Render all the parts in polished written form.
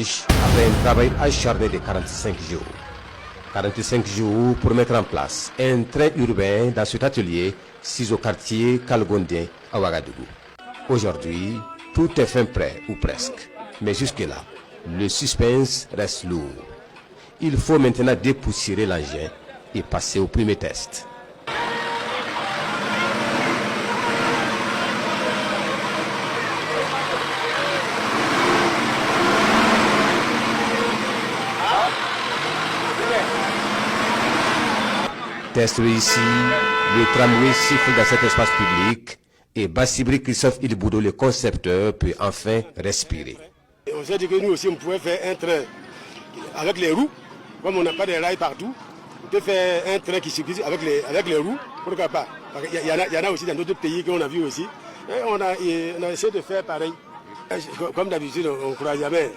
Après un travail acharné de 45 jours. 45 jours pour mettre en place un train urbain dans cet atelier, situé au quartier Kalgondien à Ouagadougou. Aujourd'hui, tout est fin prêt, ou presque. Mais jusque-là, le suspense reste lourd. Il faut maintenant dépoussiérer l'engin et passer au premier test. Test réussi, le tramway siffle dans cet espace public et Bassibri Christophe Ilboudo, le concepteur, peut enfin respirer. On s'est dit que nous aussi on pouvait faire un train avec les roues, comme on n'a pas de rails partout, on peut faire un train qui circule avec les roues, pourquoi pas. Il y en a aussi dans d'autres pays qu'on a vu aussi. Et on a essayé de faire pareil. Comme d'habitude, on ne croit jamais.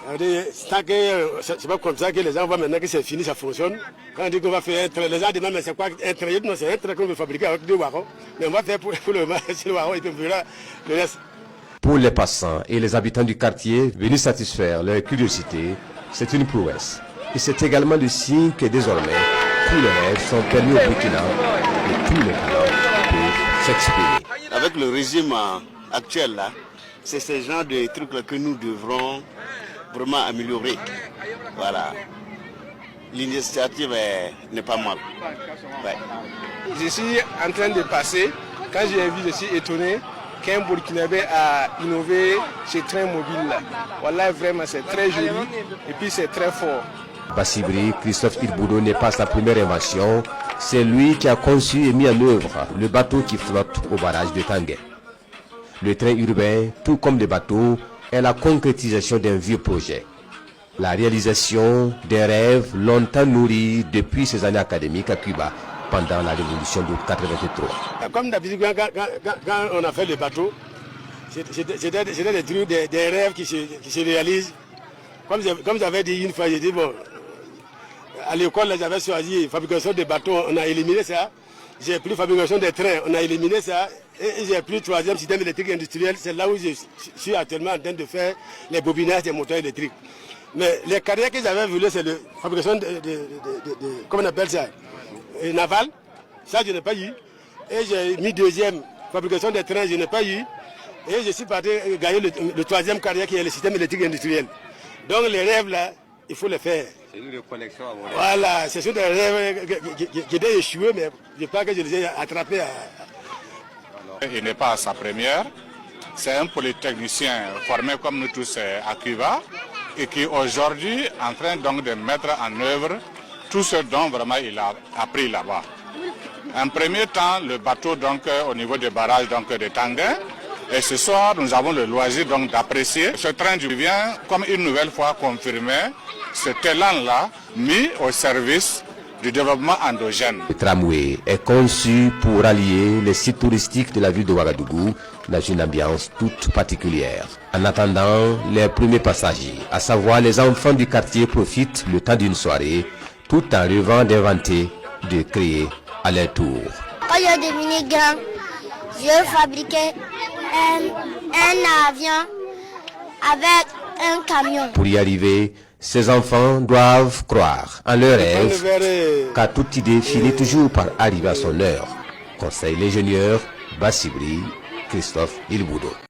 C'est pas comme ça que les gens voient maintenant que c'est fini, ça fonctionne. Quand on dit qu'on va faire un train, les gens demandent mais c'est quoi un train? Non, c'est un train qu'on veut fabriquer avec 2 wagons. Mais on va faire pour le wagon et puis on verra le reste. Pour les passants et les habitants du quartier venus satisfaire leur curiosité, c'est une prouesse. Et c'est également le signe que désormais, tous les rêves sont permis au Burkina et tous les talents peuvent s'exprimer. Avec le régime actuel là, c'est ce genre de trucs là que nous devrons vraiment améliorer. Voilà. L'initiative n'est pas mal. Ouais. Je suis en train de passer. Quand j'ai vu, je suis étonné qu'un Burkinabé a innové ce train mobile là. Voilà, vraiment c'est très joli et puis c'est très fort. Bassibri Christophe Ilboudo n'est pas sa première invention. C'est lui qui a conçu et mis en œuvre le bateau qui flotte au barrage de Tanguay. Le train urbain, tout comme les bateaux, est la concrétisation d'un vieux projet. La réalisation d'un rêve longtemps nourri depuis ses années académiques à Cuba, pendant la révolution de 1983. Comme d'habitude, quand on a fait le bateau, c'était des rêves qui se réalisent. Comme j'avais dit une fois, j'ai dit, bon, à l'école, j'avais choisi fabrication de bateaux, on a éliminé ça. J'ai pris fabrication des trains, on a éliminé ça. Et j'ai pris le 3e système électrique industriel, c'est là où je suis actuellement en train de faire les bobinages des moteurs électriques. Mais les carrières que j'avais voulu, c'est la fabrication comment on appelle ça, naval. Ça, je n'ai pas eu. Et j'ai mis 2e, fabrication des trains, je n'ai pas eu. Et je suis parti gagner le 3e carrière qui est le système électrique industriel. Donc les rêves là, il faut les faire. C'est une reconnexion à vos rêves. Voilà, c'est sur des rêves qui étaient échoués, mais je pense que je les ai attrapés. Il n'est pas à sa première. C'est un polytechnicien formé comme nous tous à Cuba et qui aujourd'hui est en train donc de mettre en œuvre tout ce dont vraiment il a appris là-bas. En premier temps, le bateau donc au niveau des barrages donc de Tanguay. Et ce soir, nous avons le loisir donc d'apprécier ce train qui vient comme une nouvelle fois confirmer cet élan-là mis au service du développement endogène. Le tramway est conçu pour allier les sites touristiques de la ville de Ouagadougou dans une ambiance toute particulière. En attendant, les premiers passagers, à savoir les enfants du quartier, profitent le temps d'une soirée, tout en rêvant d'inventer, de créer à leur tour. Quand je devenais grand, je fabriquais un avion avec un camion. Pour y arriver, ces enfants doivent croire en leur rêve, car toute idée finit toujours par arriver à son heure. Conseil l'ingénieur Bassibri Christophe Ilboudo.